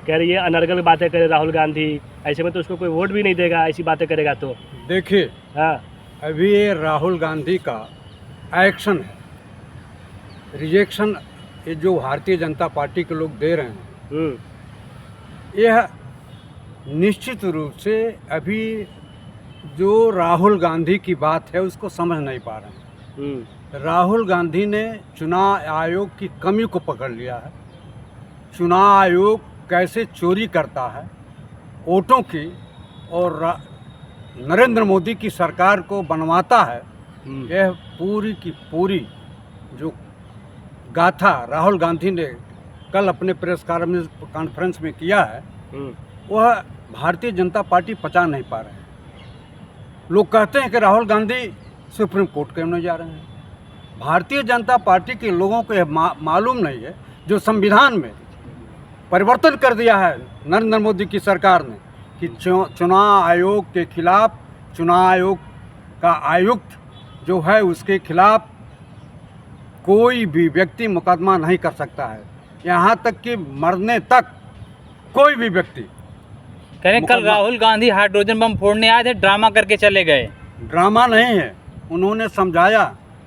कह रही है अनर्गल बातें करे राहुल गांधी, ऐसे में तो उसको कोई वोट भी नहीं देगा ऐसी बातें करेगा तो। देखिए, हाँ अभी ये राहुल गांधी का एक्शन है, रिजेक्शन ये जो भारतीय जनता पार्टी के लोग दे रहे हैं, यह निश्चित रूप से अभी जो राहुल गांधी की बात है उसको समझ नहीं पा रहे हैं। राहुल गांधी ने चुनाव आयोग की कमी को पकड़ लिया है। चुनाव आयोग कैसे चोरी करता है वोटों की और नरेंद्र मोदी की सरकार को बनवाता है, यह पूरी की पूरी जो गाथा राहुल गांधी ने कल अपने प्रेस कॉन्फ्रेंस में किया है, वह भारतीय जनता पार्टी पचा नहीं पा रहे हैं। लोग कहते हैं कि राहुल गांधी सुप्रीम कोर्ट क्यों नहीं जा रहे हैं। भारतीय जनता पार्टी के लोगों को यह मालूम नहीं है, जो संविधान में परिवर्तन कर दिया है नरेंद्र मोदी की सरकार ने कि चुनाव आयोग के खिलाफ, चुनाव आयोग का आयुक्त जो है उसके खिलाफ कोई भी व्यक्ति मुकदमा नहीं कर सकता है, यहाँ तक कि मरने तक कोई भी व्यक्ति। कह रहे कल राहुल गांधी हाइड्रोजन बम फोड़ने आए थे, ड्रामा करके चले गए। ड्रामा नहीं है, उन्होंने समझाया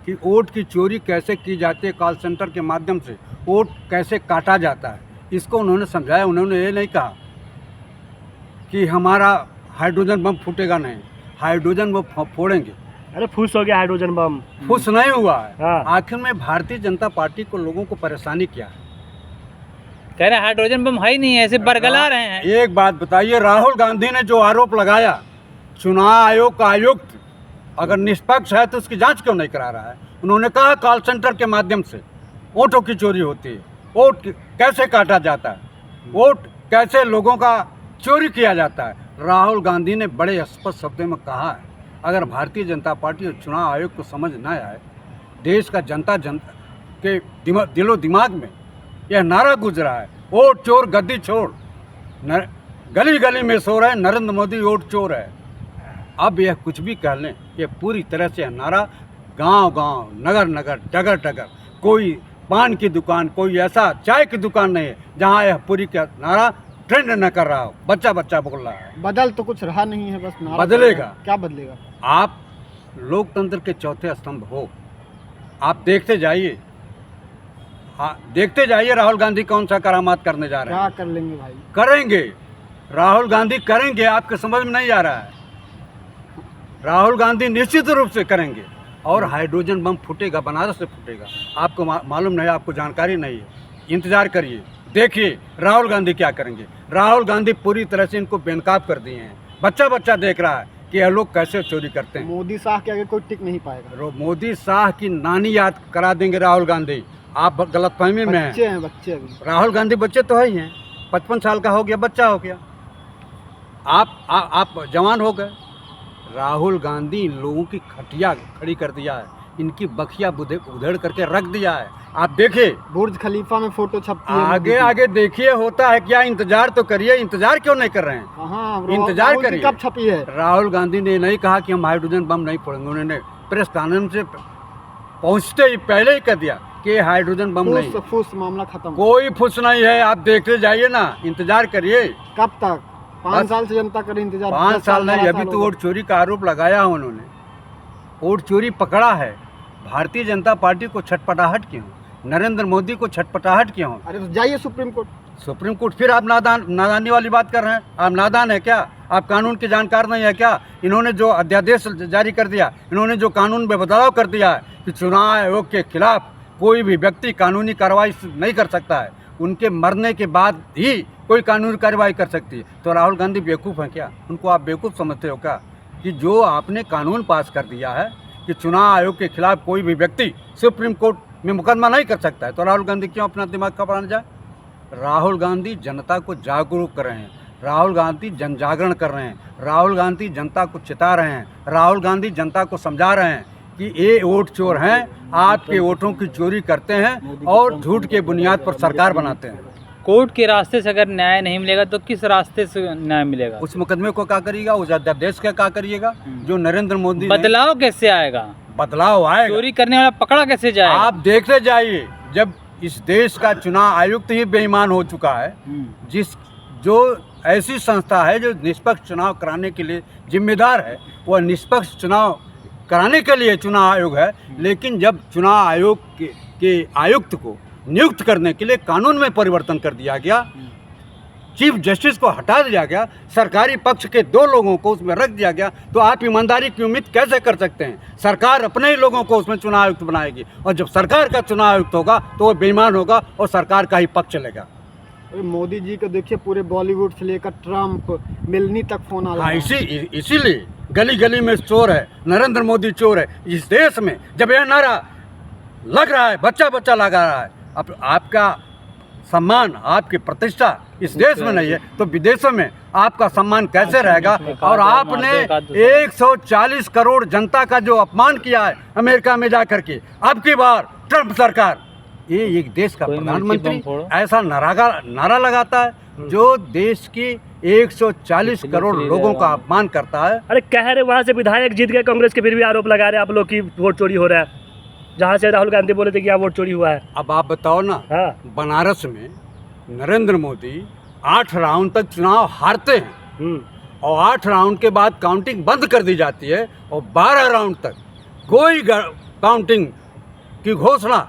कि वोट की चोरी कैसे की जाती है, कॉल सेंटर के माध्यम से वोट कैसे काटा जाता है, इसको उन्होंने समझाया। उन्होंने ये नहीं कहा कि हमारा हाइड्रोजन बम फूटेगा, नहीं, हाइड्रोजन बम फोड़ेंगे। अरे फुस हो गया हाइड्रोजन बम, फुस नहीं हुआ है। हाँ। आखिर में भारतीय जनता पार्टी को लोगों को परेशानी क्या है? कह रहे हाइड्रोजन बम है ही नहीं, ऐसे बरगला रहे हैं। एक बात बताइए, राहुल गांधी ने जो आरोप लगाया चुनाव आयोग का आयुक्त अगर निष्पक्ष है तो उसकी जांच क्यों नहीं करा रहा है? उन्होंने कहा कॉल सेंटर के माध्यम से वोटों की चोरी होती है, वोट कैसे काटा जाता है, वोट कैसे लोगों का चोरी किया जाता है। राहुल गांधी ने बड़े स्पष्ट शब्दों में कहा है, अगर भारतीय जनता पार्टी और चुनाव आयोग को समझ न आए, देश का जनता के दिलो दिमाग में यह नारा गुजरा है, वोट चोर गद्दी छोड़, गली गली में सो रहे नरेंद्र मोदी वोट चोर है। अब यह कुछ भी कह लें, यह पूरी तरह से नारा गांव गांव, नगर नगर, डगर डगर, कोई पान की दुकान, कोई ऐसा चाय की दुकान नहीं है जहां यह पूरी का नारा ट्रेंड न कर रहा हो। बच्चा बच्चा बोल रहा है। बदल तो कुछ रहा नहीं है, बस नारा बदलेगा। क्या बदलेगा? आप लोकतंत्र के चौथे स्तंभ हो, आप देखते जाइए। हाँ, देखते जाइए राहुल गांधी कौन सा करामात करने जा रहे हैं। क्या कर लेंगे भाई? करेंगे, राहुल गांधी करेंगे, आपके समझ में नहीं आ रहा है। राहुल गांधी निश्चित रूप से करेंगे और हाइड्रोजन बम फूटेगा, बनारस से फूटेगा। आपको मालूम नहीं, आपको जानकारी नहीं है, इंतजार करिए, देखिए राहुल गांधी क्या करेंगे। राहुल गांधी पूरी तरह से इनको बेनकाब कर दिए हैं। बच्चा बच्चा देख रहा है कि यह लोग कैसे चोरी करते हैं। मोदी शाह के आगे कोई टिक नहीं पाएगा। मोदी शाह की नानी याद करा देंगे राहुल गांधी। आप गलतफहमी में हैं। बच्चे हैं, बच्चे अभी। राहुल गांधी बच्चे तो है ही हैं, 55 साल का हो गया, बच्चा हो गया। आप जवान हो गए। राहुल गांधी इन लोगों की खटिया खड़ी कर दिया है, इनकी बखिया उधेड़ करके रख दिया है। आप देखिए बुर्ज खलीफा में फोटो छपती है। आगे आगे देखिए होता है क्या। इंतजार तो करिए, इंतजार क्यों नहीं कर रहे हैं? हाँ, इंतजार करिए। कब छपी है? राहुल गांधी ने नहीं कहा कि हम हाइड्रोजन बम नहीं फोड़ेंगे, उन्होंने प्रेस कॉन्फ्रेंस से पहुंचते ही पहले ही कर दिया कि हाइड्रोजन बम नहीं। फूस मामला खत्म। कोई फुस नहीं है, आप देखते जाइए ना, इंतजार करिए। कब तक? 5 साल से जनता करे इंतजार। 5 साल नहीं, अभी तो वोट चोरी का आरोप लगाया है उन्होंने, वोट चोरी पकड़ा है। भारतीय जनता पार्टी को छटपटाहट क्यों, नरेंद्र मोदी को छटपटाहट क्यों? अरे तो जाइए सुप्रीम कोर्ट। सुप्रीम कोर्ट फिर आप नादानी वाली बात कर रहे हैं। आप नादान है क्या? आप कानून के जानकार नहीं है क्या? इन्होंने जो अध्यादेश जारी कर दिया, इन्होंने जो कानून में बदलाव कर दिया है कि चुनाव आयोग के खिलाफ कोई भी व्यक्ति कानूनी कार्रवाई नहीं कर सकता है, उनके मरने के बाद ही कोई कानूनी कार्रवाई कर सकती है। तो राहुल गांधी बेवकूफ़ हैं क्या? उनको आप बेवकूफ़ समझते हो क्या? कि जो आपने कानून पास कर दिया है कि चुनाव आयोग के खिलाफ कोई भी व्यक्ति सुप्रीम कोर्ट में मुकदमा नहीं कर सकता है, तो राहुल गांधी क्यों अपना दिमाग खपाना जाए? राहुल गांधी जनता को जागरूक कर रहे हैं, राहुल गांधी जन जागरण कर रहे हैं, राहुल गांधी जनता को चिता रहे हैं, राहुल गांधी जनता को समझा रहे हैं कि ये वोट चोर हैं, आपके वोटों की चोरी करते हैं और झूठ के बुनियाद पर सरकार बनाते हैं। कोर्ट के रास्ते से अगर न्याय नहीं मिलेगा तो किस रास्ते से न्याय मिलेगा? उस मुकदमे को क्या करिएगा, उस अध्यादेश का क्या करिएगा जो नरेंद्र मोदी बदलाव कैसे आएगा? बदलाव आएगा। चोरी करने वाला पकड़ा कैसे जाएगा? आप देखते जाइए, जब इस देश का चुनाव आयुक्त ही बेईमान हो चुका है, जो ऐसी संस्था है जो निष्पक्ष चुनाव कराने के लिए जिम्मेदार है, वह निष्पक्ष चुनाव कराने के लिए चुनाव आयोग है। लेकिन जब चुनाव आयोग के आयुक्त को नियुक्त करने के लिए कानून में परिवर्तन कर दिया गया, चीफ जस्टिस को हटा दिया गया, सरकारी पक्ष के 2 लोगों को उसमें रख दिया गया, तो आप ईमानदारी की उम्मीद कैसे कर सकते हैं? सरकार अपने ही लोगों को उसमें चुनाव आयुक्त बनाएगी, और जब सरकार का चुनाव आयुक्त होगा तो वो बेईमान होगा और सरकार का ही पक्ष लेगा। अरे मोदी जी को देखिए, पूरे बॉलीवुड से लेकर ट्रम्प, मिलनी तक फोन आ रहा हाँ, है। इसीलिए गली गली में चोर है, नरेंद्र मोदी चोर है। इस देश में जब यह नारा लग रहा है, बच्चा बच्चा लगा रहा है, अब आपका सम्मान, आपकी प्रतिष्ठा इस देश में नहीं है तो विदेशों में आपका सम्मान कैसे रहेगा? और आपने 140 करोड़ जनता का जो अपमान किया है अमेरिका में जाकर के, अब की बार ट्रंप सरकार, ये एक देश का प्रधानमंत्री ऐसा नारा लगाता है जो देश की 140 करोड़ लोगों का अपमान करता है। अरे कह रहे वहाँ से विधायक जीत गए कांग्रेस के, फिर भी आरोप लगा रहे आप लोग की वोट चोरी हो रहा है, जहाँ से राहुल गांधी बोले थे कि यहाँ वोट चोरी हुआ है। अब आप बताओ ना, हाँ। बनारस में नरेंद्र मोदी 8 राउंड तक चुनाव हारते हैं और 8 राउंड के बाद काउंटिंग बंद कर दी जाती है और 12 राउंड तक कोई काउंटिंग की घोषणा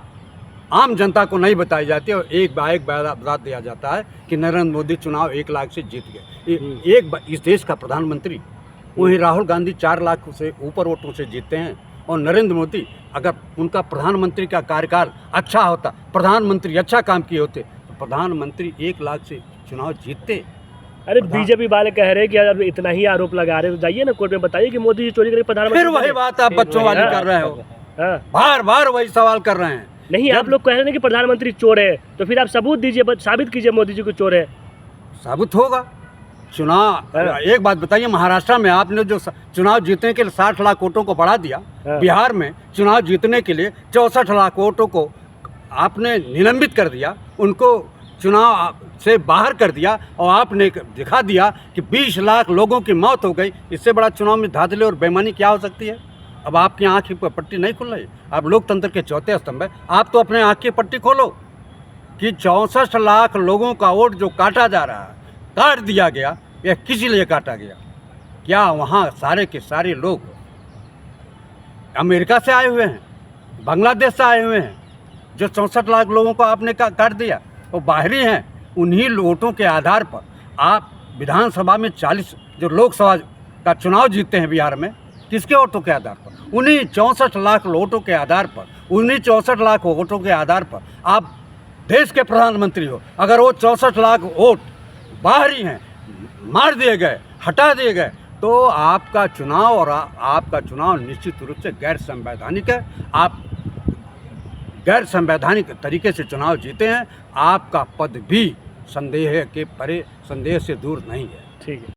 आम जनता को नहीं बताई जाती और एक बता दिया जाता है कि नरेंद्र मोदी चुनाव 1 लाख से जीत गए। इस देश का प्रधानमंत्री, वहीं राहुल गांधी 4 लाख से ऊपर वोटों से जीतते हैं, और नरेंद्र मोदी, अगर उनका प्रधानमंत्री का कार्यकाल अच्छा होता, प्रधानमंत्री अच्छा काम किए होते, तो प्रधानमंत्री 1 लाख से चुनाव जीतते। अरे बीजेपी वाले कह रहे हैं कि अगर इतना ही आरोप लगा रहे हो तो जाइए ना कोर्ट में बताइए कि मोदी जी चोरी करके प्रधानमंत्री। फिर वही बात आप बच्चों वाली कर रहे हो, बार बार वही सवाल कर रहे हैं। नहीं, आप लोग कह रहे हैं कि प्रधानमंत्री चोर है, तो फिर आप सबूत दीजिए, साबित कीजिए मोदी जी को चोर है। साबित होगा चुनाव। एक बात बताइए, महाराष्ट्र में आपने जो चुनाव जीतने के लिए 60 लाख वोटों को बढ़ा दिया, बिहार में चुनाव जीतने के लिए 64 लाख वोटों को आपने निलंबित कर दिया, उनको चुनाव से बाहर कर दिया, और आपने दिखा दिया कि 20 लाख लोगों की मौत हो गई। इससे बड़ा चुनाव में धांधली और बेईमानी क्या हो सकती है? अब आपकी आँख की पट्टी नहीं खुल रही, आप लोकतंत्र के चौथे स्तंभ है, आप तो अपने आँख की पट्टी खोलो कि 64 लाख लोगों का वोट जो काटा जा रहा है, काट दिया गया, यह किस लिए काटा गया? क्या वहाँ सारे के सारे लोग अमेरिका से आए हुए हैं, बांग्लादेश से आए हुए हैं? जो 64 लाख लोगों को आपने काट दिया वो बाहरी हैं। उन्हीं वोटों के आधार पर आप विधानसभा में 40 जो लोकसभा का चुनाव जीतते हैं बिहार में, किसके वोटों के आधार पर? उन्हीं 64 लाख वोटों के आधार पर, उन्हीं 64 लाख वोटों के आधार पर आप देश के प्रधानमंत्री हो। अगर वो 64 लाख वोट बाहरी हैं, मार दिए गए, हटा दिए गए, तो आपका चुनाव और आपका चुनाव निश्चित रूप से गैर संवैधानिक है। आप गैर संवैधानिक तरीके से चुनाव जीते हैं, आपका पद भी संदेह के परे, संदेह से दूर नहीं है। ठीक है।